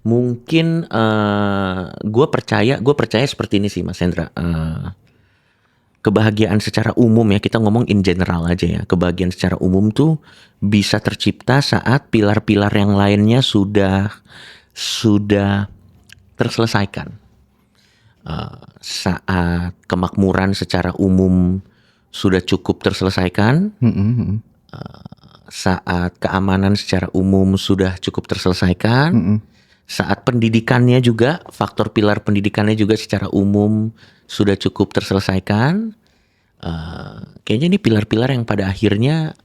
Mungkin gue percaya seperti ini sih Mas Hendra. Kebahagiaan secara umum ya, kita ngomong in general aja ya. Kebahagiaan secara umum tuh bisa tercipta saat pilar-pilar yang lainnya sudah terselesaikan. Saat kemakmuran secara umum sudah cukup terselesaikan, saat keamanan secara umum sudah cukup terselesaikan, saat pendidikannya juga, faktor pilar pendidikannya juga secara umum sudah cukup terselesaikan. Kayaknya ini pilar-pilar yang pada akhirnya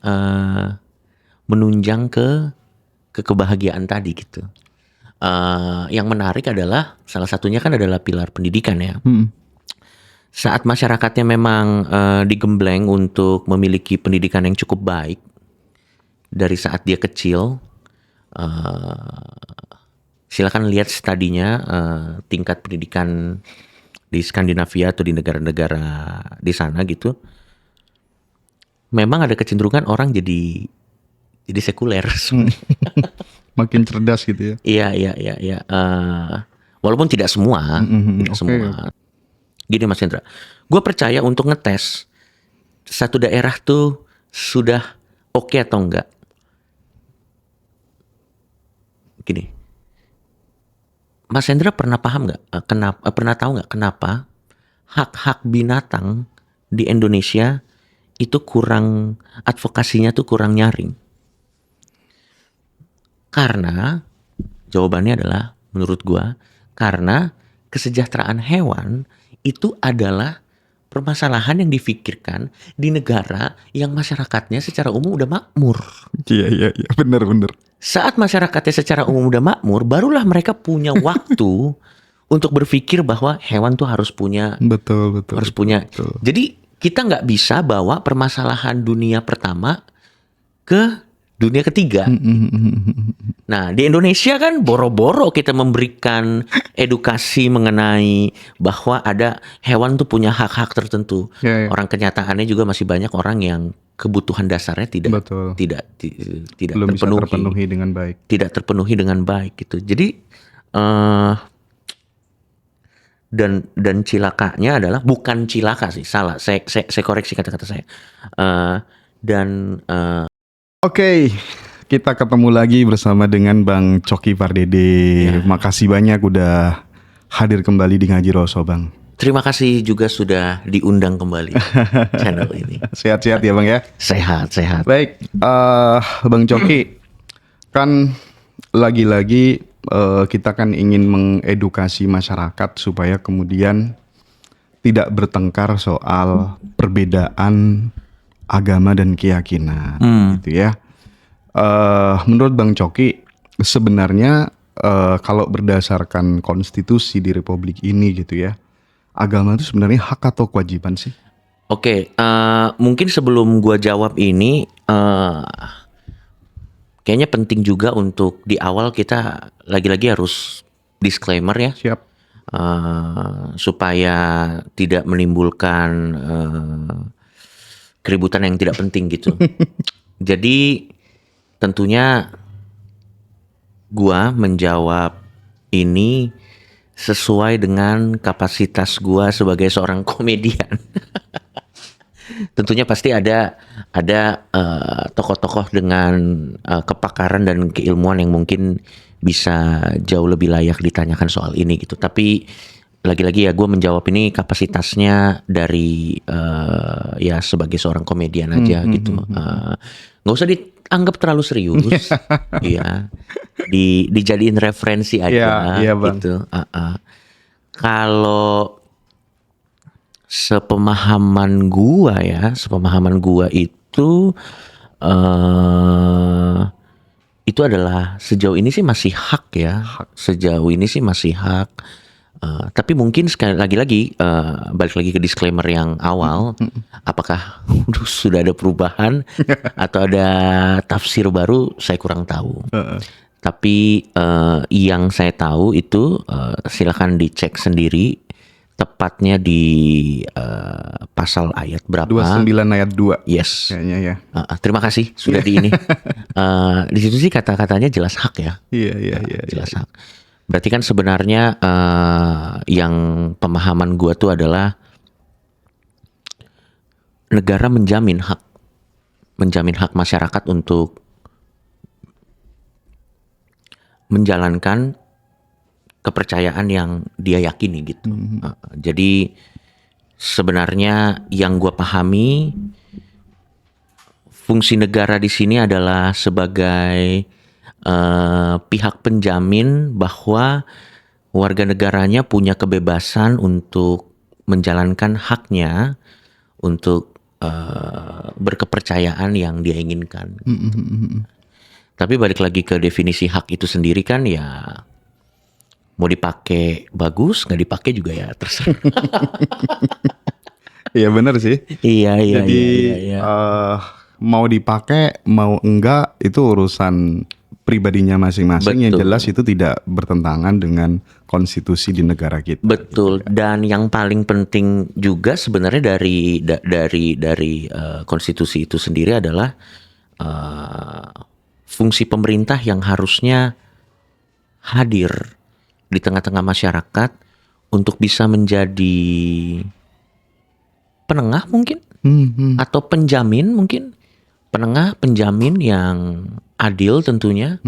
menunjang ke kebahagiaan tadi gitu. Yang menarik adalah salah satunya kan adalah pilar pendidikan ya. Saat masyarakatnya memang digembleng untuk memiliki pendidikan yang cukup baik dari saat dia kecil, silakan lihat studinya, tingkat pendidikan di Skandinavia atau di negara-negara di sana gitu. Memang ada kecenderungan orang jadi sekuler. Makin cerdas gitu ya. Iya. Walaupun tidak semua, semua. Gini Mas Hendra, gue percaya untuk ngetes satu daerah tuh sudah oke atau enggak. Gini, Mas Hendra pernah paham nggak? Pernah tahu nggak kenapa hak-hak binatang di Indonesia itu kurang, advokasinya tuh kurang nyaring? Karena jawabannya adalah menurut gua karena kesejahteraan hewan itu adalah permasalahan yang difikirkan di negara yang masyarakatnya secara umum udah makmur. Iya, benar. Saat masyarakatnya secara umum udah makmur, barulah mereka punya waktu untuk berpikir bahwa hewan tuh harus punya, Betul. punya. Jadi kita nggak bisa bawa permasalahan dunia pertama ke dunia ketiga. Nah, di Indonesia kan boro-boro kita memberikan edukasi mengenai bahwa ada hewan tuh punya hak-hak tertentu. Ya. Orang kenyataannya juga masih banyak orang yang kebutuhan dasarnya tidak belum bisa terpenuhi dengan baik. Tidak terpenuhi dengan baik gitu. Jadi dan cilakanya adalah, bukan cilaka sih, salah. Saya koreksi kata-kata saya. Oke, kita ketemu lagi bersama dengan Bang Coki Pardede. Ya. Makasih banyak udah hadir kembali di Ngaji Roso, Bang. Terima kasih juga sudah diundang kembali channel ini. Sehat-sehat ya Bang ya? Sehat. Baik, Bang Coki, kan lagi-lagi kita kan ingin mengedukasi masyarakat supaya kemudian tidak bertengkar soal perbedaan agama dan keyakinan, gitu ya. Menurut Bang Coki, sebenarnya kalau berdasarkan konstitusi di Republik ini gitu ya, agama itu sebenarnya hak atau kewajiban sih? Oke, mungkin sebelum gua jawab ini, kayaknya penting juga untuk di awal kita lagi-lagi harus disclaimer ya. Siap. Supaya tidak menimbulkan keributan yang tidak penting gitu. Jadi tentunya gua menjawab ini sesuai dengan kapasitas gua sebagai seorang komedian. Tentunya pasti ada tokoh-tokoh dengan kepakaran dan keilmuan yang mungkin bisa jauh lebih layak ditanyakan soal ini gitu. Tapi lagi-lagi ya gue menjawab ini kapasitasnya dari ya sebagai seorang komedian aja gitu. Nggak usah dianggap terlalu serius. Iya. Dijadiin referensi aja gitu. Kalau sepemahaman gua itu adalah sejauh ini sih masih hak ya. Sejauh ini sih masih hak. Tapi mungkin sekali lagi balik lagi ke disclaimer yang awal, apakah sudah ada perubahan atau ada tafsir baru, saya kurang tahu. Tapi yang saya tahu itu silakan dicek sendiri, tepatnya di pasal ayat berapa? 29 ayat 2. Yes. Kayaknya ya. Terima kasih sudah di ini. Di situ sih kata-katanya jelas hak ya. Iya. Jelas hak. Berarti kan sebenarnya yang pemahaman gua tuh adalah negara menjamin hak masyarakat untuk menjalankan kepercayaan yang dia yakini gitu. Jadi sebenarnya yang gua pahami, fungsi negara di sini adalah sebagai pihak penjamin bahwa warga negaranya punya kebebasan untuk menjalankan haknya untuk berkepercayaan yang dia inginkan. Tapi balik lagi ke definisi hak itu sendiri kan ya, mau dipakai bagus, nggak dipakai juga ya terserah. Iya benar sih. Iya. Jadi mau dipakai mau enggak itu urusan pribadinya masing-masing. Yang Betul. jelas itu tidak bertentangan dengan konstitusi di negara kita. Betul. Dan yang paling penting juga sebenarnya dari konstitusi itu sendiri adalah fungsi pemerintah yang harusnya hadir di tengah-tengah masyarakat untuk bisa menjadi penengah mungkin, atau penjamin mungkin, penjamin yang adil tentunya,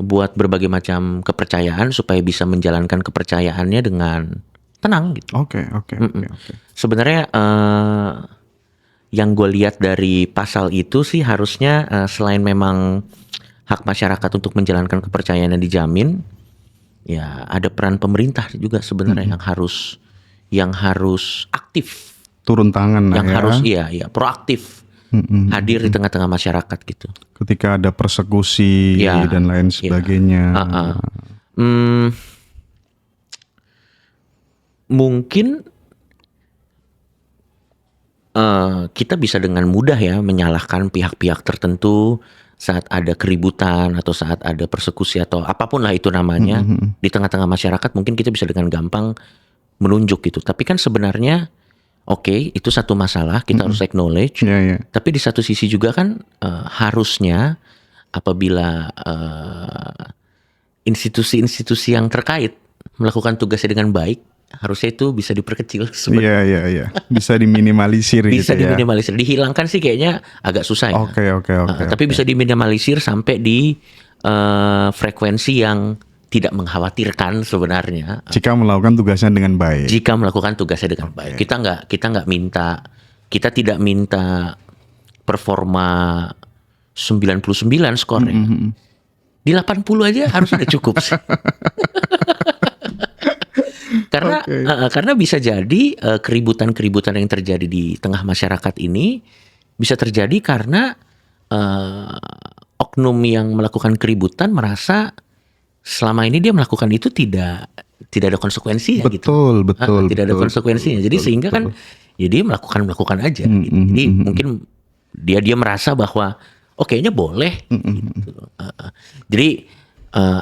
buat berbagai macam kepercayaan supaya bisa menjalankan kepercayaannya dengan tenang gitu. Oke. Sebenarnya yang gue lihat dari pasal itu sih harusnya selain memang hak masyarakat untuk menjalankan kepercayaannya dijamin, ya ada peran pemerintah juga sebenarnya yang harus aktif, Turun tangan lah yang ya. harus proaktif, hadir di tengah-tengah masyarakat gitu. Ketika ada persekusi Ya, dan lain sebagainya. Mungkin kita bisa dengan mudah ya menyalahkan pihak-pihak tertentu saat ada keributan atau saat ada persekusi atau apapun lah itu namanya di tengah-tengah masyarakat. Mungkin kita bisa dengan gampang menunjuk gitu. Tapi kan sebenarnya oke, itu satu masalah, kita harus acknowledge. Iya. Tapi di satu sisi juga kan harusnya apabila institusi-institusi yang terkait melakukan tugasnya dengan baik, harusnya itu bisa diperkecil sebenarnya. Iya. Bisa diminimalisir Bisa gitu ya. diminimalisir. Dihilangkan sih kayaknya agak susah ya. Oke. Tapi bisa diminimalisir sampai di frekuensi yang tidak mengkhawatirkan sebenarnya. Jika melakukan tugasnya dengan baik. Jika melakukan tugasnya dengan baik. Kita tidak minta performa 99 skornya. Di 80 aja harus udah cukup sih. Karena bisa jadi keributan-keributan yang terjadi di tengah masyarakat ini bisa terjadi karena oknum yang melakukan keributan merasa selama ini dia melakukan itu tidak ada konsekuensinya gitu. Betul. Tidak ada konsekuensinya. Jadi sehingga kan ya dia melakukan aja gitu. Jadi mungkin dia merasa bahwa kayaknya boleh gitu. Jadi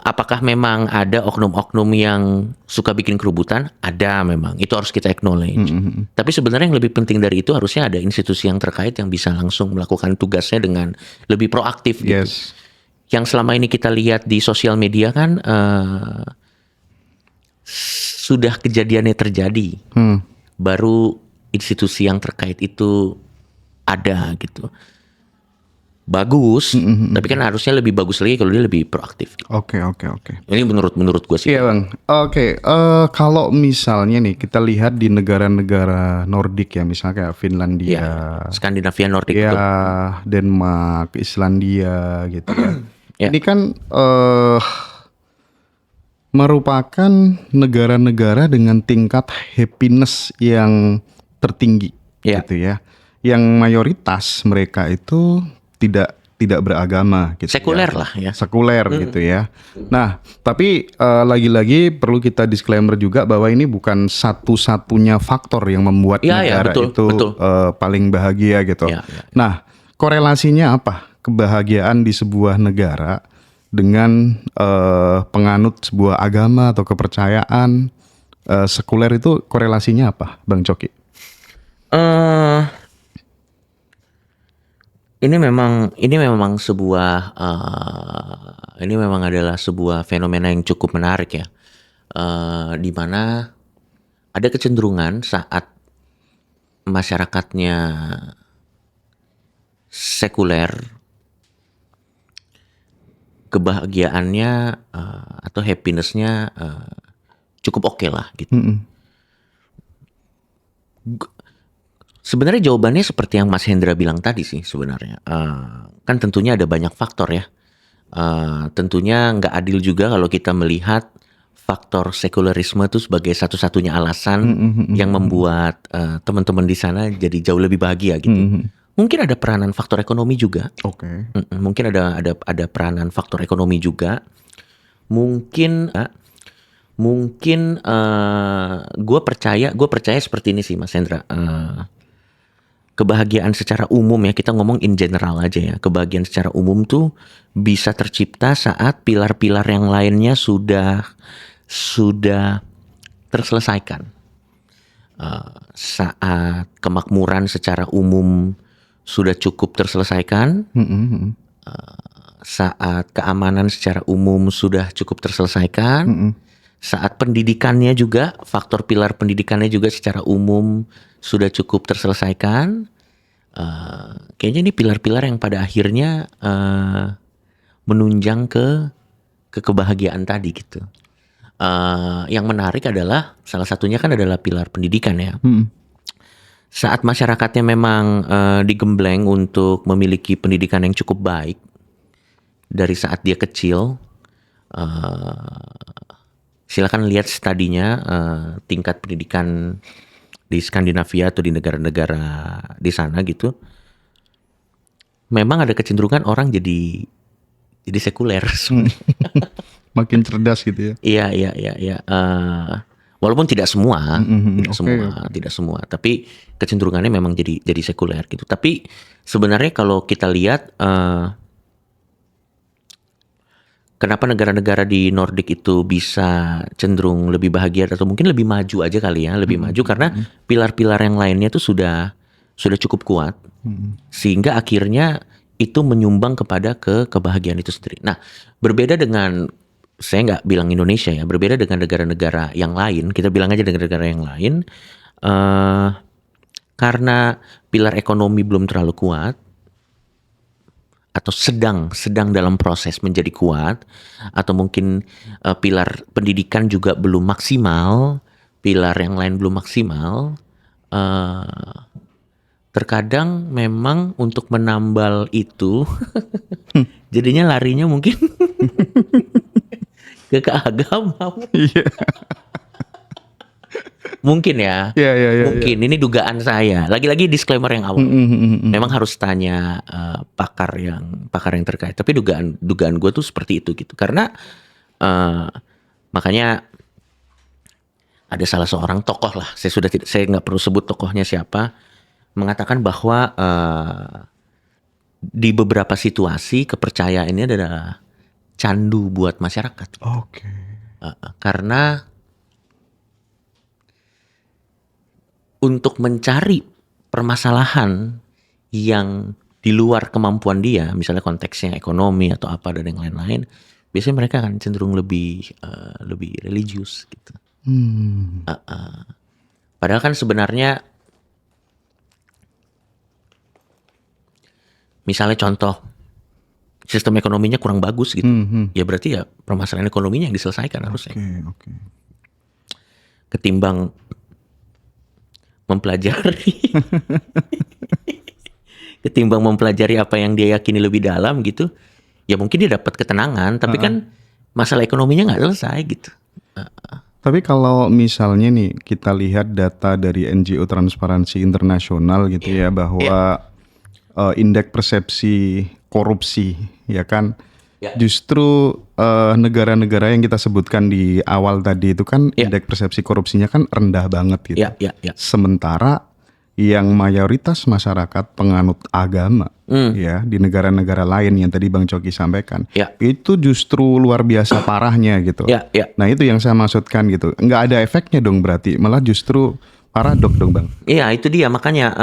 apakah memang ada oknum-oknum yang suka bikin keributan? Ada memang. Itu harus kita acknowledge. Tapi sebenarnya yang lebih penting dari itu harusnya ada institusi yang terkait yang bisa langsung melakukan tugasnya dengan lebih proaktif gitu. Yes. Yang selama ini kita lihat di sosial media kan sudah kejadiannya terjadi. Baru institusi yang terkait itu ada gitu. Bagus, tapi kan harusnya lebih bagus lagi kalau dia lebih proaktif. Oke. Ini menurut gue sih. Iya bang. Oke. Kalau misalnya nih kita lihat di negara-negara Nordik ya, misalnya kayak Finlandia, Skandinavia Nordik ya, itu. Denmark, Islandia gitu ya. Ya. Ini kan merupakan negara-negara dengan tingkat happiness yang tertinggi, gitu ya. Yang mayoritas mereka itu tidak beragama gitu. Sekuler lah ya. Sekuler gitu ya. Nah, tapi lagi-lagi perlu kita disclaimer juga bahwa ini bukan satu-satunya faktor yang membuat negara itu paling bahagia gitu. Nah, korelasinya apa? Kebahagiaan di sebuah negara dengan penganut sebuah agama atau kepercayaan sekuler itu korelasinya apa, Bang Coki? ini memang sebuah ini memang adalah sebuah fenomena yang cukup menarik ya. Di mana ada kecenderungan saat masyarakatnya sekuler, kebahagiaannya atau happiness-nya cukup oke lah gitu. Sebenarnya jawabannya seperti yang Mas Hendra bilang tadi sih sebenarnya. Kan tentunya ada banyak faktor ya. Tentunya nggak adil juga kalau kita melihat faktor sekularisme itu sebagai satu-satunya alasan yang membuat teman-teman di sana jadi jauh lebih bahagia gitu. Mungkin ada peranan faktor ekonomi juga. Oke. Mungkin ada peranan faktor ekonomi juga. Mungkin gue percaya seperti ini sih Mas Hendra. Kebahagiaan secara umum ya, kita ngomong in general aja ya. Kebahagiaan secara umum tuh bisa tercipta saat pilar-pilar yang lainnya sudah terselesaikan. Saat kemakmuran secara umum sudah cukup terselesaikan. Saat keamanan secara umum sudah cukup terselesaikan. Saat pendidikannya juga, faktor pilar pendidikannya juga secara umum sudah cukup terselesaikan. Kayaknya ini pilar-pilar yang pada akhirnya menunjang ke kebahagiaan tadi gitu. Yang menarik adalah salah satunya kan adalah pilar pendidikan ya. Saat masyarakatnya memang digembleng untuk memiliki pendidikan yang cukup baik dari saat dia kecil, silakan lihat studinya, tingkat pendidikan di Skandinavia atau di negara-negara di sana gitu. Memang ada kecenderungan orang jadi sekuler. Makin cerdas gitu ya. Iya. Walaupun tidak semua, tidak semua. Tapi kecenderungannya memang jadi sekuler gitu. Tapi sebenarnya kalau kita lihat, kenapa negara-negara di Nordik itu bisa cenderung lebih bahagia atau mungkin lebih maju aja kali ya, lebih maju karena pilar-pilar yang lainnya itu sudah cukup kuat, sehingga akhirnya itu menyumbang kepada kebahagiaan itu sendiri. Nah, berbeda dengan, saya nggak bilang Indonesia ya, berbeda dengan negara-negara yang lain, kita bilang aja negara-negara yang lain, karena pilar ekonomi belum terlalu kuat atau sedang dalam proses menjadi kuat, atau mungkin pilar pendidikan juga belum maksimal, pilar yang lain belum maksimal, terkadang memang untuk menambal itu jadinya larinya mungkin ke agama. Mungkin ya. Mungkin ini dugaan saya. Lagi-lagi disclaimer yang awal. Memang harus tanya pakar yang terkait. Tapi dugaan gue tuh seperti itu gitu. Karena makanya ada salah seorang tokoh lah. Saya nggak perlu sebut tokohnya siapa, mengatakan bahwa di beberapa situasi kepercayaan ini adalah candu buat masyarakat. Oke. Karena untuk mencari permasalahan yang di luar kemampuan dia, misalnya konteksnya ekonomi atau apa dan yang lain-lain, biasanya mereka akan cenderung lebih religius gitu. Padahal kan sebenarnya, misalnya contoh, sistem ekonominya kurang bagus gitu, ya berarti ya permasalahan ekonominya yang diselesaikan harusnya. Ketimbang mempelajari apa yang dia yakini lebih dalam gitu, ya mungkin dia dapat ketenangan, tapi kan masalah ekonominya nggak selesai gitu. Tapi kalau misalnya nih kita lihat data dari NGO Transparansi Internasional gitu ya, bahwa indeks persepsi korupsi ya kan, justru negara-negara yang kita sebutkan di awal tadi itu kan indeks persepsi korupsinya kan rendah banget gitu. Sementara yang mayoritas masyarakat penganut agama ya di negara-negara lain yang tadi Bang Coki sampaikan, itu justru luar biasa parahnya gitu. Nah itu yang saya maksudkan gitu. Nggak ada efeknya dong berarti, malah justru paradok dong Bang. Iya itu dia, makanya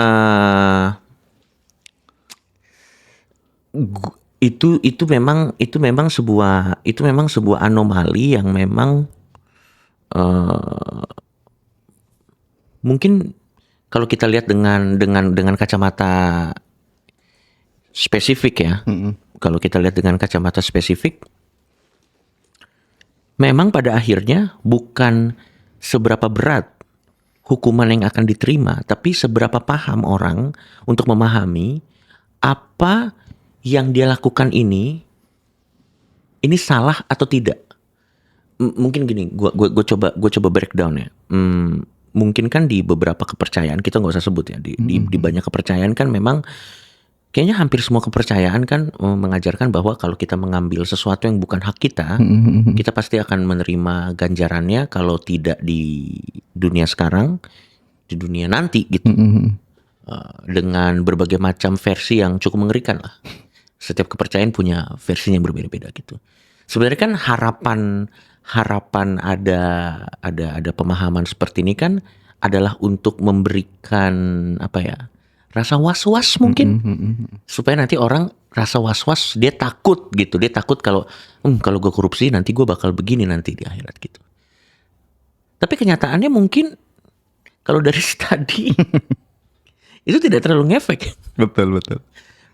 itu memang sebuah anomali yang memang mungkin kalau kita lihat dengan kacamata spesifik ya. Kalau kita lihat dengan kacamata spesifik, memang pada akhirnya bukan seberapa berat hukuman yang akan diterima, tapi seberapa paham orang untuk memahami apa yang dia lakukan ini salah atau tidak. Mungkin gini, gue coba breakdown ya. Mungkin kan di beberapa kepercayaan, kita nggak usah sebut ya, di banyak kepercayaan kan memang kayaknya hampir semua kepercayaan kan mengajarkan bahwa kalau kita mengambil sesuatu yang bukan hak kita, kita pasti akan menerima ganjarannya, kalau tidak di dunia sekarang, di dunia nanti gitu. Dengan berbagai macam versi yang cukup mengerikan lah. Setiap kepercayaan punya versinya yang berbeda-beda gitu. Sebenarnya kan harapan ada pemahaman seperti ini kan adalah untuk memberikan rasa was-was mungkin, supaya nanti orang rasa was-was, dia takut gitu, dia takut kalau gue korupsi nanti gue bakal begini nanti di akhirat gitu. Tapi kenyataannya mungkin kalau dari studi itu tidak terlalu ngefek. Betul.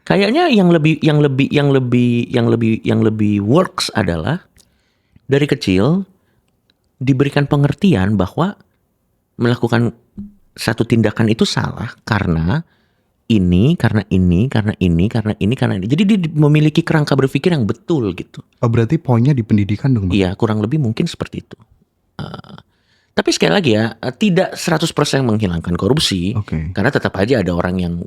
Kayaknya yang lebih works adalah dari kecil diberikan pengertian bahwa melakukan satu tindakan itu salah karena ini. Jadi dia memiliki kerangka berpikir yang betul gitu. Oh, berarti poinnya di pendidikan dong, Bang? Iya, kurang lebih mungkin seperti itu. Tapi sekali lagi ya, tidak 100% menghilangkan korupsi. Karena tetap aja ada orang yang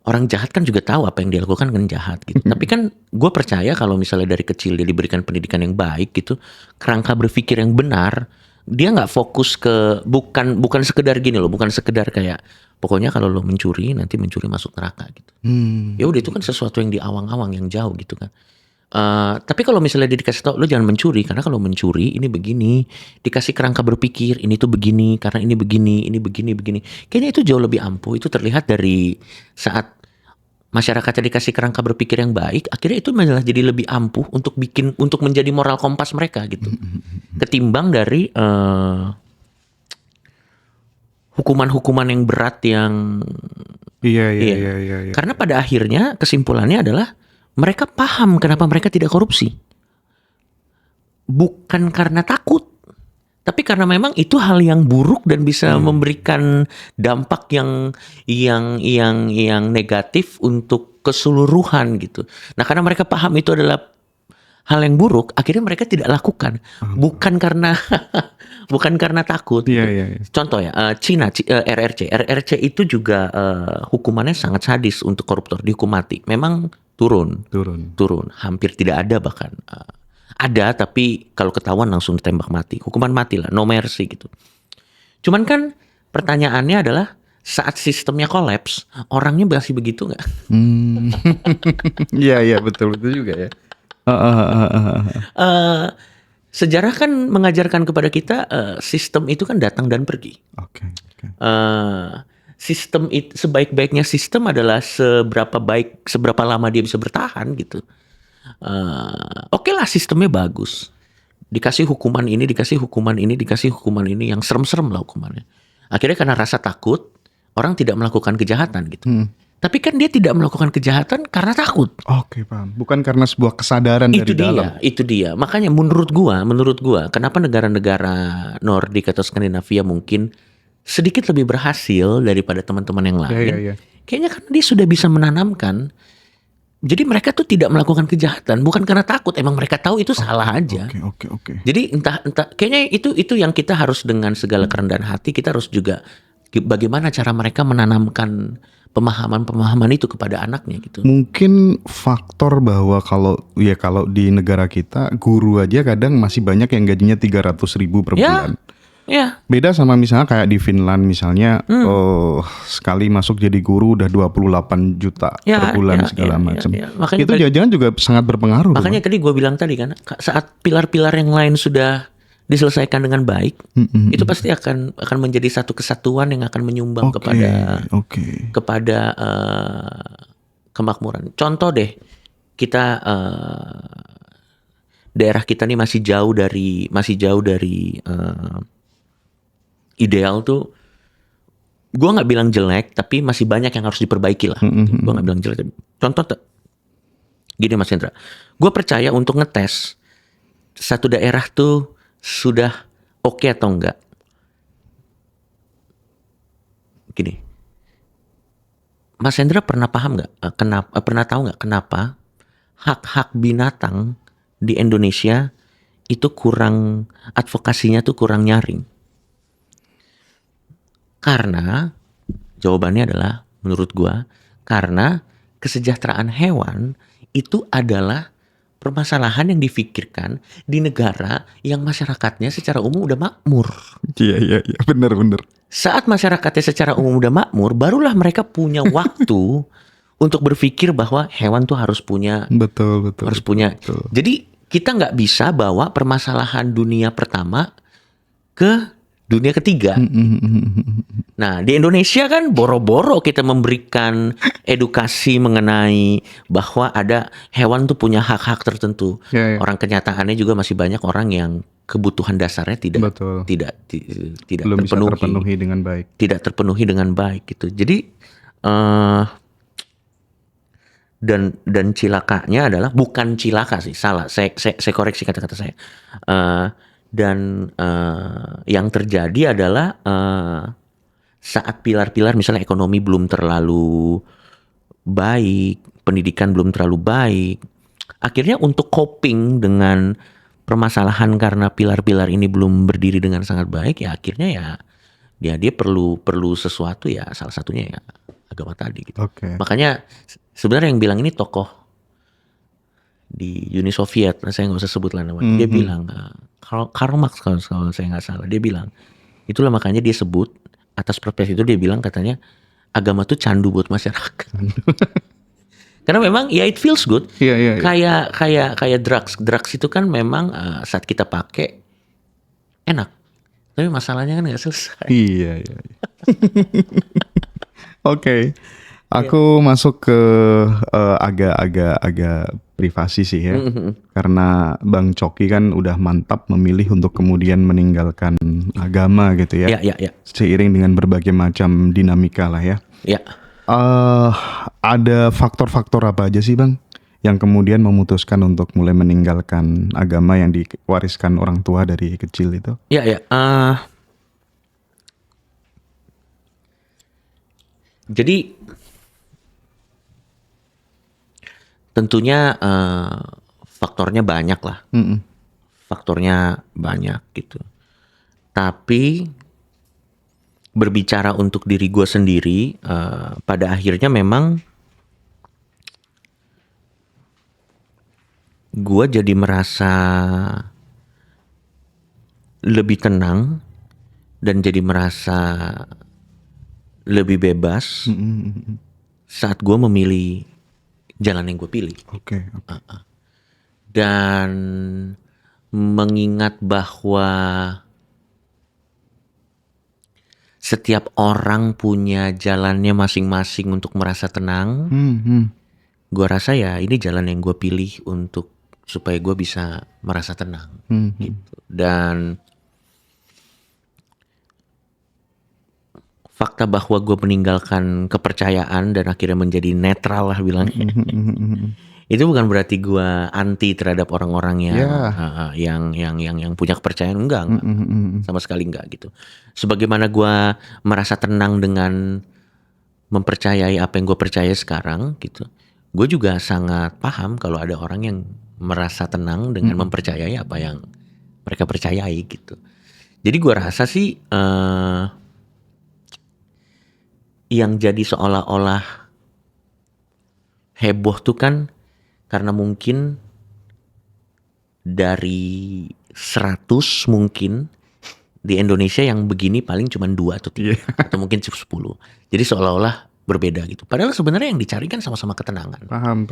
orang jahat kan juga tahu apa yang dia lakukan kan jahat gitu. Tapi kan gue percaya kalau misalnya dari kecil dia diberikan pendidikan yang baik gitu, kerangka berpikir yang benar, dia nggak fokus ke bukan sekedar gini loh, bukan sekedar kayak pokoknya kalau lo mencuri nanti mencuri masuk neraka gitu. Ya udah, itu kan sesuatu yang di awang-awang, yang jauh gitu kan. Tapi kalau misalnya dia dikasih tahu lo jangan mencuri karena kalau mencuri ini begini, dikasih kerangka berpikir ini tuh begini karena ini begini, kayaknya itu jauh lebih ampuh. Itu terlihat dari saat masyarakatnya dikasih kerangka berpikir yang baik, akhirnya itu malah jadi lebih ampuh untuk menjadi moral kompas mereka gitu, ketimbang dari hukuman-hukuman yang berat yang Iya. Karena pada akhirnya kesimpulannya adalah mereka paham kenapa mereka tidak korupsi. Bukan karena takut, tapi karena memang itu hal yang buruk dan bisa memberikan dampak yang negatif untuk keseluruhan gitu. Nah, karena mereka paham itu adalah hal yang buruk, akhirnya mereka tidak lakukan. Bukan karena takut. Iya. Contoh ya, Cina, RRC itu juga hukumannya sangat sadis untuk koruptor, dihukum mati. Memang turun, hampir tidak ada bahkan. Ada, tapi kalau ketahuan langsung ditembak mati, hukuman mati lah, no mercy gitu. Cuman kan pertanyaannya adalah saat sistemnya kolaps, orangnya masih begitu nggak? Iya betul juga ya. Sejarah kan mengajarkan kepada kita sistem itu kan datang dan pergi. Sistem itu, sebaik-baiknya sistem adalah seberapa lama dia bisa bertahan gitu. Oke lah, sistemnya bagus, dikasih hukuman ini yang serem-serem lah hukumannya. Akhirnya karena rasa takut, orang tidak melakukan kejahatan gitu. Tapi kan dia tidak melakukan kejahatan karena takut. Oke, paham. Bukan karena sebuah kesadaran dari dalam. Itu dia. Makanya menurut gua, kenapa negara-negara Nordik atau Skandinavia mungkin sedikit lebih berhasil daripada teman-teman yang lain. Iya. Kayaknya karena dia sudah bisa menanamkan. Jadi mereka tuh tidak melakukan kejahatan bukan karena takut, emang mereka tahu itu salah aja. Oke. Jadi entah kayaknya itu yang kita harus dengan segala kerendahan hati, kita harus juga bagaimana cara mereka menanamkan pemahaman itu kepada anaknya gitu. Mungkin faktor bahwa kalau di negara kita guru aja kadang masih banyak yang gajinya 300.000 per bulan. Ya. Beda sama misalnya kayak di Finland misalnya, sekali masuk jadi guru udah 28 juta per bulan segala macam. Itu jangan juga sangat berpengaruh. Makanya tadi gue bilang tadi kan, saat pilar-pilar yang lain sudah diselesaikan dengan baik, itu pasti akan menjadi satu kesatuan yang akan menyumbang kepada kemakmuran. Contoh deh, kita daerah kita nih masih jauh dari ideal tuh. Gua nggak bilang jelek, tapi masih banyak yang harus diperbaiki lah. Gua nggak bilang jelek. Contoh gini Mas Hendra, gua percaya untuk ngetes satu daerah tuh sudah oke atau enggak. Gini, Mas Hendra pernah paham nggak? Pernah tahu nggak kenapa hak-hak binatang di Indonesia itu kurang, advokasinya tuh kurang nyaring? Karena jawabannya adalah menurut gua karena kesejahteraan hewan itu adalah permasalahan yang difikirkan di negara yang masyarakatnya secara umum udah makmur. Iya, benar. Saat masyarakatnya secara umum udah makmur, barulah mereka punya waktu untuk berpikir bahwa hewan tuh harus punya. Betul. Jadi kita nggak bisa bawa permasalahan dunia pertama ke dunia ketiga. Nah, di Indonesia kan boro-boro kita memberikan edukasi mengenai bahwa ada hewan tuh punya hak-hak tertentu. Ya. Orang kenyataannya juga masih banyak orang yang kebutuhan dasarnya tidak belum bisa terpenuhi dengan baik. Tidak terpenuhi dengan baik gitu. Jadi dan cilakanya adalah, bukan cilaka sih, salah. Saya koreksi kata-kata saya. Dan yang terjadi adalah saat pilar-pilar misalnya ekonomi belum terlalu baik, pendidikan belum terlalu baik, akhirnya untuk coping dengan permasalahan karena pilar-pilar ini belum berdiri dengan sangat baik, ya akhirnya dia perlu sesuatu, ya salah satunya ya agama tadi gitu. Makanya sebenarnya yang bilang ini tokoh di Uni Soviet, saya nggak usah sebut lah namanya. Dia bilang Karl Marx kalau saya nggak salah, dia bilang itulah makanya dia sebut atas protes itu, dia bilang katanya agama tuh candu buat masyarakat. Karena memang ya it feels good. Iya. Kayak drugs itu kan memang saat kita pakai enak, tapi masalahnya kan nggak selesai. Iya. Oke. Aku masuk ke agak privasi sih ya. Karena Bang Coki kan udah mantap memilih untuk kemudian meninggalkan agama gitu ya. Iya. Seiring dengan berbagai macam dinamika lah ya. Iya. Ada faktor-faktor apa aja sih Bang yang kemudian memutuskan untuk mulai meninggalkan agama yang diwariskan orang tua dari kecil itu? Iya. Jadi tentunya faktornya banyak lah. Faktornya banyak gitu. Tapi berbicara untuk diri gue sendiri, pada akhirnya memang gue jadi merasa lebih tenang dan jadi merasa lebih bebas saat gue memilih jalan yang gue pilih. Oke. Dan mengingat bahwa setiap orang punya jalannya masing-masing untuk merasa tenang. Gue rasa ya ini jalan yang gue pilih untuk supaya gue bisa merasa tenang. Gitu. Dan fakta bahwa gue meninggalkan kepercayaan dan akhirnya menjadi netral lah bilangnya. Itu bukan berarti gue anti terhadap orang-orang yang punya kepercayaan, enggak. Sama sekali enggak gitu. Sebagaimana gue merasa tenang dengan mempercayai apa yang gue percaya sekarang gitu, gue juga sangat paham kalau ada orang yang merasa tenang dengan mempercayai apa yang mereka percayai gitu. Jadi gue rasa sih yang jadi seolah-olah heboh tuh kan karena mungkin dari 100 mungkin di Indonesia yang begini paling cuma 2 atau 3 atau mungkin 10. Jadi seolah-olah berbeda gitu. Padahal sebenarnya yang dicari kan sama-sama ketenangan. Paham.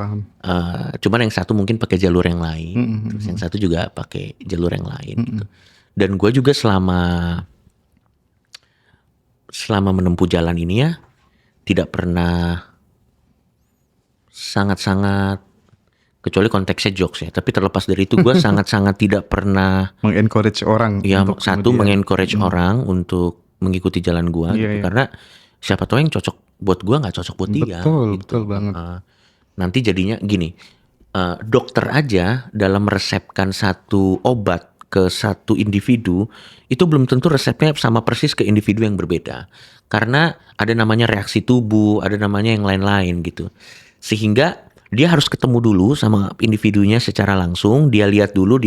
Cuman yang satu mungkin pakai jalur yang lain, terus yang satu juga pakai jalur yang lain gitu. Dan gue juga selama menempuh jalan ini ya tidak pernah sangat-sangat, kecuali konteksnya jokes ya, tapi terlepas dari itu gue sangat-sangat tidak pernah Mengencourage orang ya untuk satu kemudian mengencourage orang untuk mengikuti jalan gue Iya, gitu, iya. karena siapa tahu yang cocok buat gue nggak cocok buat dia Betul, gitu. betul banget. Nanti jadinya gini, dokter aja dalam meresepkan satu obat ke satu individu itu belum tentu resepnya sama persis ke individu yang berbeda, karena ada namanya reaksi tubuh, ada namanya yang lain-lain gitu, sehingga dia harus ketemu dulu sama individunya secara langsung, dia lihat dulu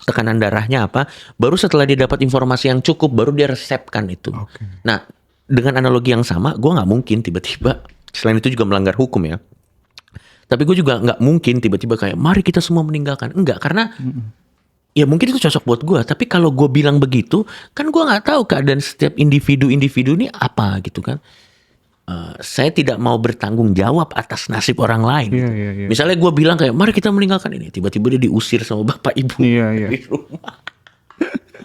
tekanan darahnya apa, baru setelah dia dapat informasi yang cukup baru dia resepkan itu. Oke. Nah, dengan analogi yang sama, gue nggak mungkin tiba-tiba, selain itu juga melanggar hukum ya, tapi gue juga nggak mungkin tiba-tiba kayak mari kita semua meninggalkan, enggak, karena ya mungkin itu cocok buat gue, tapi kalau gue bilang begitu kan gue nggak tahu keadaan setiap individu ini apa gitu kan. Saya tidak mau bertanggung jawab atas nasib orang lain Iya, gitu. iya, iya. Misalnya gue bilang kayak mari kita meninggalkan ini, tiba-tiba dia diusir sama bapak ibu Iya, iya. di rumah.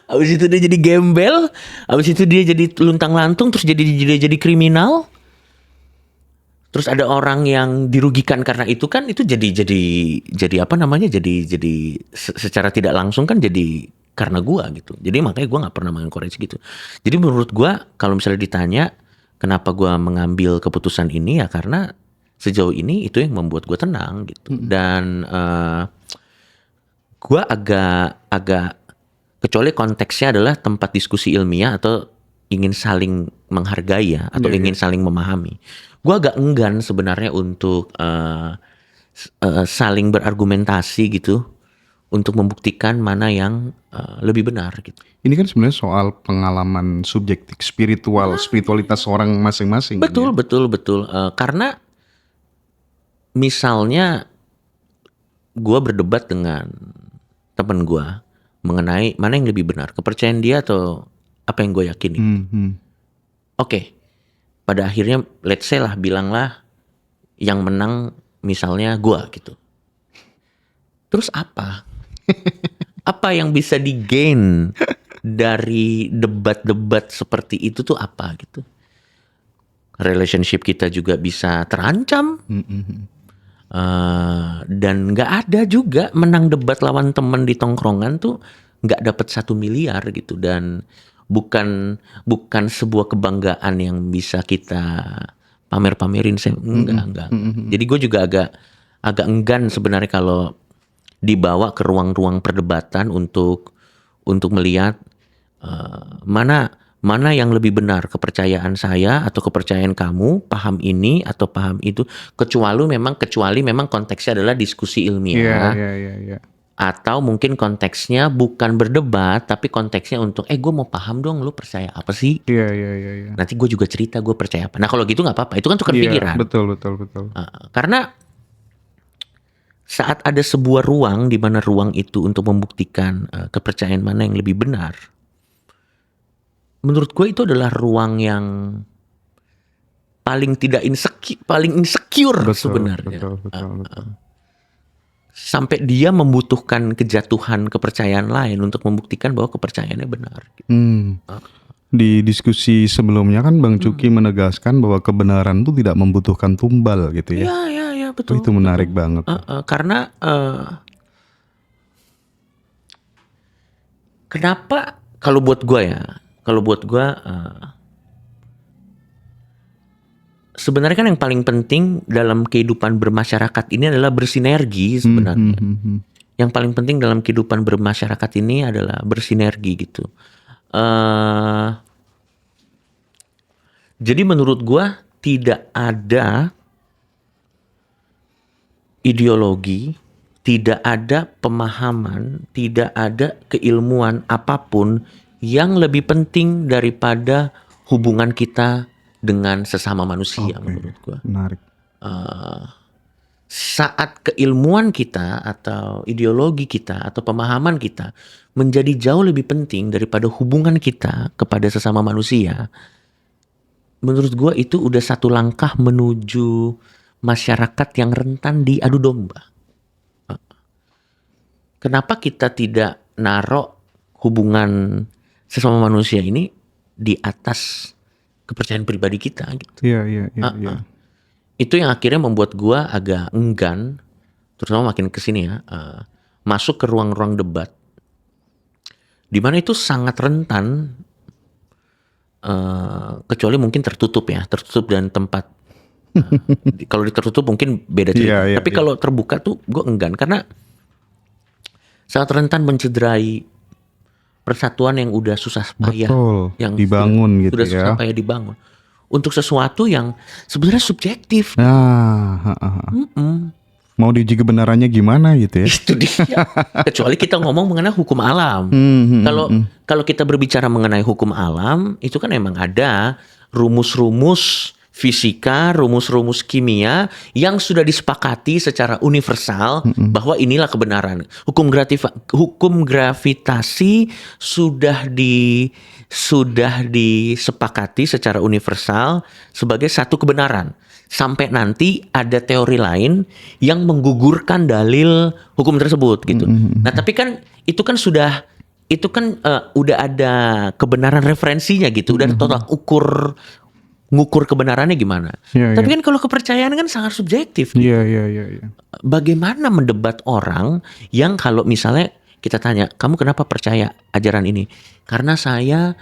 Abis itu dia jadi gembel, abis itu dia jadi luntang lantung, terus dia jadi kriminal. Terus ada orang yang dirugikan karena itu kan, itu jadi apa namanya, jadi secara tidak langsung kan jadi karena gua gitu. Jadi makanya gua nggak pernah mengencourage gitu. Jadi menurut gua kalau misalnya ditanya kenapa gua mengambil keputusan ini, ya karena sejauh ini itu yang membuat gua tenang gitu. Dan gua agak kecuali konteksnya adalah tempat diskusi ilmiah atau ingin saling menghargai ya, atau Iya, ingin saling memahami. Gua agak enggan sebenarnya untuk saling berargumentasi gitu untuk membuktikan mana yang lebih benar gitu. Ini kan sebenarnya soal pengalaman subjektif spiritualitas orang masing-masing. kan ya? Betul. Karena misalnya gua berdebat dengan temen gua mengenai mana yang lebih benar, kepercayaan dia atau apa yang gue yakini. Oke, pada akhirnya let's say lah, bilanglah yang menang misalnya gua gitu. Terus apa? Apa yang bisa digain dari debat-debat seperti itu tuh apa gitu? Relationship kita juga bisa terancam. Dan nggak ada juga menang debat lawan temen di tongkrongan tuh nggak dapat 1 miliar gitu, dan bukan sebuah kebanggaan yang bisa kita pamer-pamerin. Enggak. Jadi gue juga agak enggan sebenarnya kalau dibawa ke ruang-ruang perdebatan untuk melihat mana yang lebih benar, kepercayaan saya atau kepercayaan kamu, paham ini atau paham itu, kecuali memang konteksnya adalah diskusi ilmiah. Iya. Atau mungkin konteksnya bukan berdebat, tapi konteksnya untuk gue mau paham dong, lu percaya apa sih? Iya. Nanti gue juga cerita gue percaya apa. Nah kalau gitu nggak apa-apa, itu kan tukar pikiran. Betul. Karena saat ada sebuah ruang di mana ruang itu untuk membuktikan kepercayaan mana yang lebih benar, menurut gue itu adalah ruang yang paling insecure sebenarnya. Betul. Sampai dia membutuhkan kejatuhan kepercayaan lain untuk membuktikan bahwa kepercayaannya benar. Di diskusi sebelumnya kan Bang Cuki menegaskan bahwa kebenaran itu tidak membutuhkan tumbal gitu ya. Iya, betul. Itu menarik banget. Karena kenapa kalau buat gue sebenarnya kan yang paling penting dalam kehidupan bermasyarakat ini adalah bersinergi sebenarnya. Yang paling penting dalam kehidupan bermasyarakat ini adalah bersinergi gitu. Jadi menurut gua tidak ada ideologi, tidak ada pemahaman, tidak ada keilmuan apapun yang lebih penting daripada hubungan kita dengan sesama manusia. Menurut gua. Menarik. Saat keilmuan kita atau ideologi kita atau pemahaman kita menjadi jauh lebih penting daripada hubungan kita kepada sesama manusia, menurut gue itu udah satu langkah menuju masyarakat yang rentan diadu domba. Kenapa kita tidak naruh hubungan sesama manusia ini di atas kepercayaan pribadi kita gitu? Iya. Itu yang akhirnya membuat gua agak enggan, terutama makin kesini ya, masuk ke ruang-ruang debat, di mana itu sangat rentan, kecuali mungkin tertutup dan tempat. Kalau tertutup mungkin beda cerita. Iya, iya, Tapi iya. kalau terbuka tuh gue enggan karena sangat rentan mencederai persatuan yang udah susah payah, Betul, yang dibangun gitu sudah ya. susah payah dibangun untuk sesuatu yang sebenarnya subjektif. Nah, Mm-mm. mau diuji kebenarannya gimana gitu ya? Itu dia. Kecuali kita ngomong mengenai hukum alam. Kalau kita berbicara mengenai hukum alam, itu kan emang ada rumus-rumus fisika, rumus-rumus kimia yang sudah disepakati secara universal bahwa inilah kebenaran. Hukum gravitasi sudah disepakati secara universal sebagai satu kebenaran. Sampai nanti ada teori lain yang menggugurkan dalil hukum tersebut gitu. Nah, tapi kan itu kan udah ada kebenaran referensinya gitu, udah ada tolak ngukur kebenarannya gimana. Iya, Tapi iya. kan kalau kepercayaan kan sangat subjektif gitu. Iya. Bagaimana mendebat orang yang kalau misalnya kita tanya, kamu kenapa percaya ajaran ini? Karena saya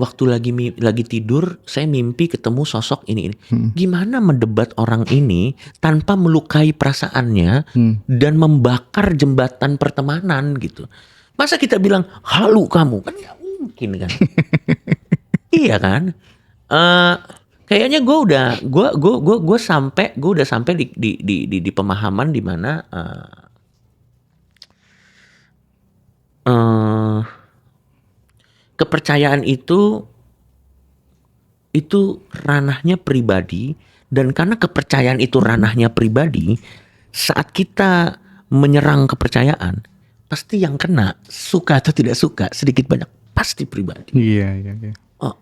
waktu lagi tidur saya mimpi ketemu sosok ini. Gimana mendebat orang ini tanpa melukai perasaannya dan membakar jembatan pertemanan gitu? Masa kita bilang halu kamu, kan nggak mungkin kan? Iya kan? Kayaknya gue udah sampai di pemahaman di mana kepercayaan itu ranahnya pribadi, dan karena kepercayaan itu ranahnya pribadi, saat kita menyerang kepercayaan, pasti yang kena suka atau tidak suka sedikit banyak pasti pribadi. Iya. Oh.